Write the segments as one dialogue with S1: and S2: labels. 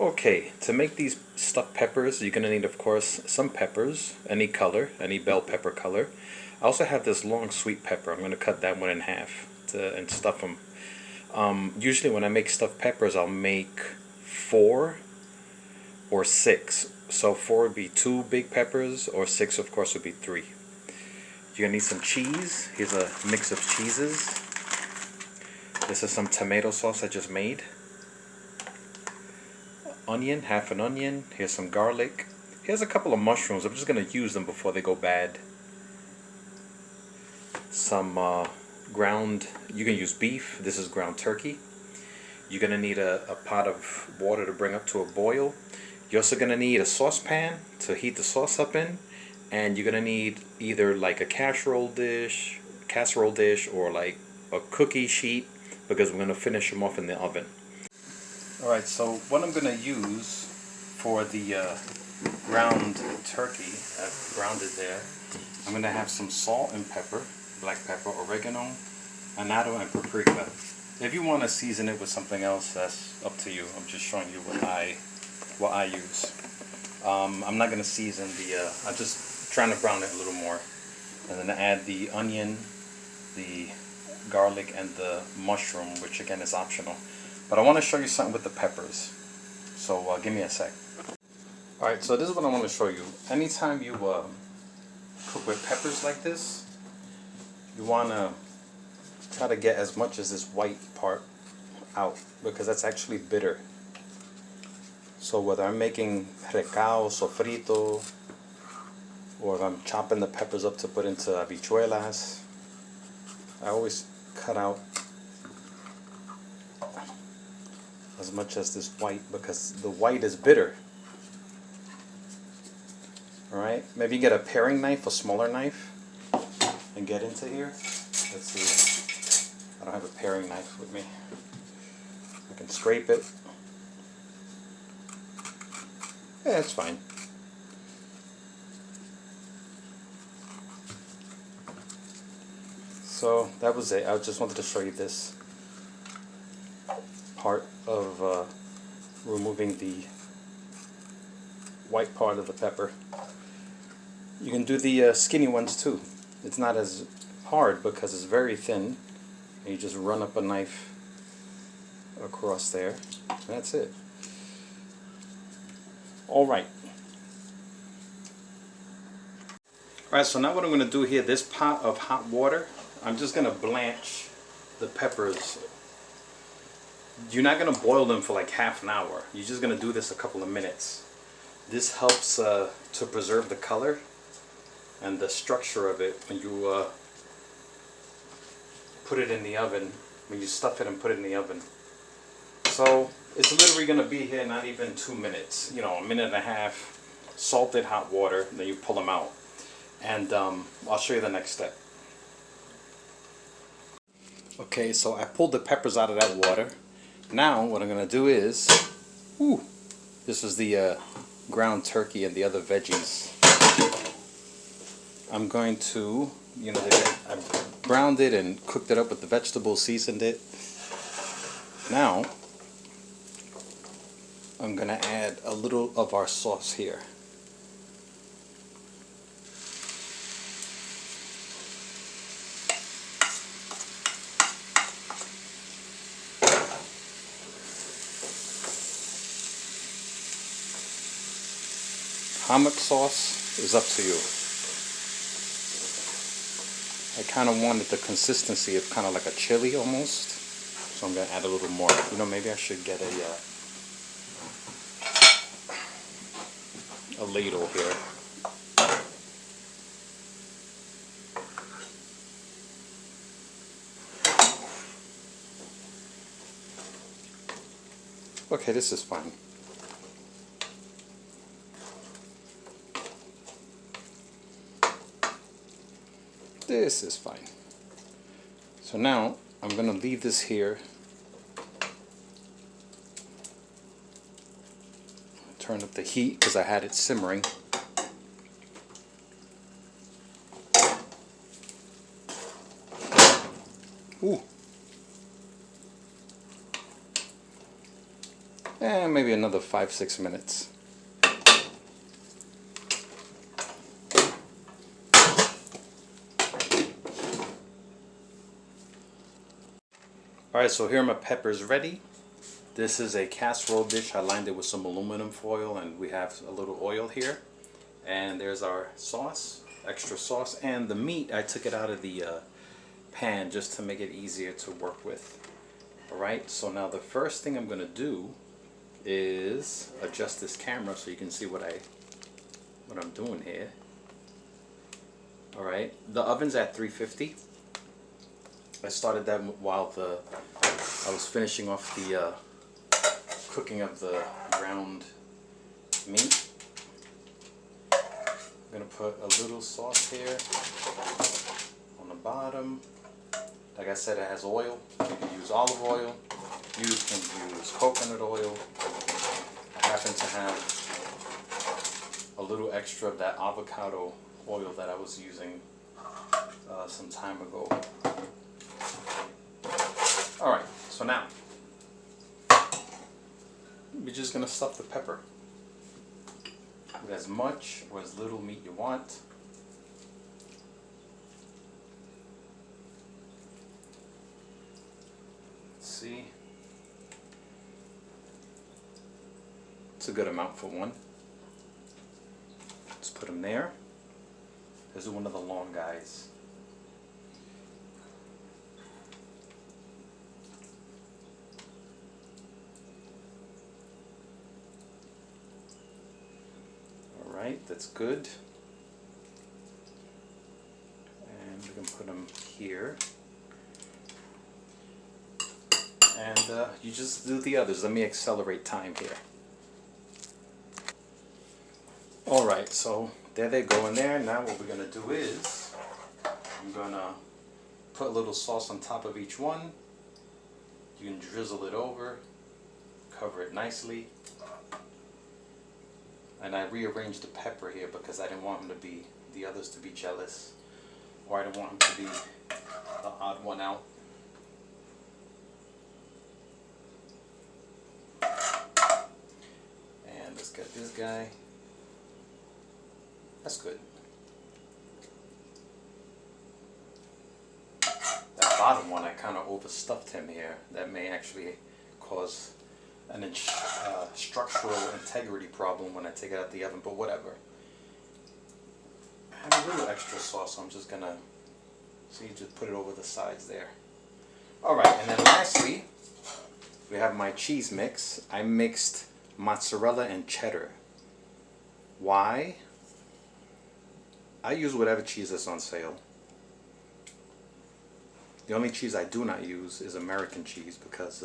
S1: Okay, to make these stuffed peppers, you're going to need, of course, some peppers, any color, any bell pepper color. I also have this long sweet pepper. I'm going to cut that one in half and stuff them. Usually when I make stuffed peppers, I'll make 4 or 6. So 4 would be 2 big peppers, or 6, of course, would be 3. You're going to need some cheese. Here's a mix of cheeses. This is some tomato sauce I just made. Onion, half an onion. Here's some garlic. Here's a couple of mushrooms. I'm just going to use them before they go bad. Some ground, you can use beef. This is ground turkey. You're going to need a pot of water to bring up to a boil. You're also going to need a saucepan to heat the sauce up in. And you're going to need either like a casserole dish or like a cookie sheet, because we're going to finish them off in the oven. Alright, so what I'm going to use for the ground turkey, I've ground it there. I'm going to have some salt and pepper, black pepper, oregano, annatto, and paprika. If you want to season it with something else, that's up to you. I'm just showing you what I use. I'm not going to season I'm just trying to brown it a little more. And then add the onion, the garlic, and the mushroom, which again is optional. But I want to show you something with the peppers. So give me a sec. Alright, so this is what I want to show you. Anytime you cook with peppers like this, you want to try to get as much as this white part out, because that's actually bitter. So whether I'm making recao, sofrito, or if I'm chopping the peppers up to put into habichuelas, I always cut out as much as this white, because the white is bitter. Alright, maybe get a paring knife, a smaller knife, and get into here. Let's see. I don't have a paring knife with me. I can scrape it. Yeah, it's fine. So that was it. I just wanted to show you this part of removing the white part of the pepper. You can do the skinny ones too. It's not as hard because it's very thin. And you just run up a knife across there. That's it. Alright. Alright, so now what I'm going to do here, this pot of hot water, I'm just going to blanch the peppers. You're not going to boil them for like half an hour. You're just going to do this a couple of minutes. This helps to preserve the color and the structure of it when you put it in the oven, when you stuff it and put it in the oven. So it's literally going to be here not even 2 minutes, you know, a minute and a half, salted hot water, then you pull them out. And I'll show you the next step. Okay, so I pulled the peppers out of that water. Now what I'm going to do is, this is the ground turkey and the other veggies. I'm going to, you know, I browned it and cooked it up with the vegetables, seasoned it. Now I'm going to add a little of our sauce here. Hammock sauce is up to you. I kind of wanted the consistency of kind of like a chili almost, so I'm going to add a little more. You know, maybe I should get a ladle here. Okay, this is fine. This is fine. So now I'm going to leave this here. Turn up the heat because I had it simmering. Ooh. and maybe another 5-6 minutes. Alright, so here are my peppers ready. This is a casserole dish. I lined it with some aluminum foil, and we have a little oil here. And there's our sauce, extra sauce, and the meat, I took it out of the pan just to make it easier to work with. Alright, so now the first thing I'm going to do is adjust this camera so you can see what I'm doing here. Alright, the oven's at 350. I started that while I was finishing off the cooking of the ground meat. I'm going to put a little sauce here on the bottom. Like I said, it has oil. You can use olive oil. You can use coconut oil. I happen to have a little extra of that avocado oil that I was using some time ago. Alright, so now we're just going to stuff the pepper with as much or as little meat you want. Let's see. It's a good amount for one. Let's put them there. This is one of the long guys. Alright, that's good. And we can put them here. And you just do the others. Let me accelerate time here. Alright, so there they go in there. Now what we're going to do is I'm going to put a little sauce on top of each one. You can drizzle it over, cover it nicely. And I rearranged the pepper here because I didn't want the others to be jealous, or I didn't want them to be the odd one out. And let's get this guy. That's good. That bottom one, I kind of overstuffed him here. That may actually cause an structural integrity problem when I take it out the oven, but whatever. I have a little extra sauce, so I'm just gonna just put it over the sides there. Alright, and then lastly, we have my cheese mix. I mixed mozzarella and cheddar. Why? I use whatever cheese is on sale. The only cheese I do not use is American cheese, because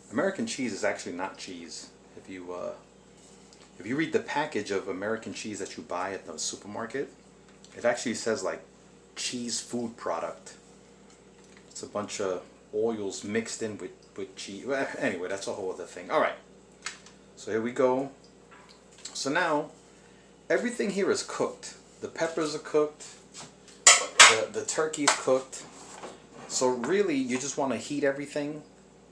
S1: American cheese is actually not cheese. If you read the package of American cheese that you buy at the supermarket, it actually says like cheese food product. It's a bunch of oils mixed in with cheese. Well, anyway, that's a whole other thing. Alright, so here we go. So now everything here is cooked. The peppers are cooked, the turkey's cooked. So really you just want to heat everything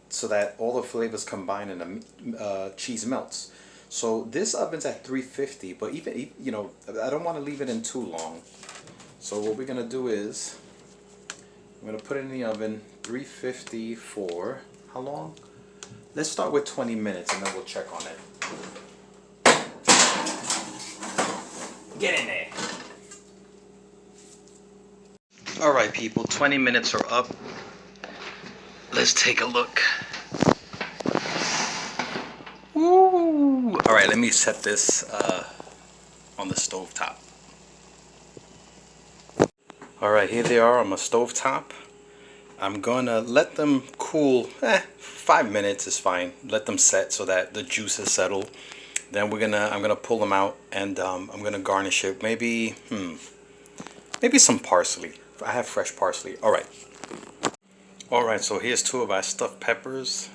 S1: so that all the flavors combine and the cheese melts. So this oven's at 350, but even, you know, I don't want to leave it in too long. So what we're going to do is I'm going to put it in the oven 350 for how long? Let's start with 20 minutes and then we'll check on it. Get in there. Alright people, 20 minutes are up. Let's take a look. Woo! Alright, let me set this on the stove top. Alright, here they are on my stove top. I'm gonna let them cool. 5 minutes is fine. Let them set so that the juices settle. Then I'm gonna pull them out, and I'm gonna garnish it. Maybe some parsley. I have fresh parsley. Alright. Alright, so here's 2 of our stuffed peppers.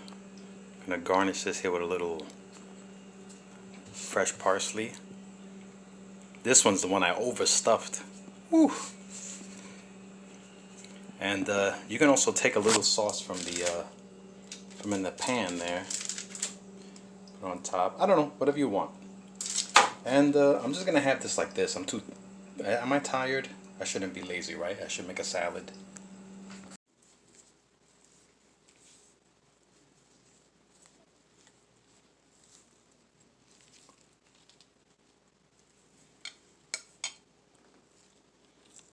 S1: I'm gonna garnish this here with a little fresh parsley. This one's the one I overstuffed. Woo! And you can also take a little sauce from in the pan there. on top. I don't know, whatever you want. And I'm just gonna have this like this. Am I tired? I shouldn't be lazy, right? I should make a salad.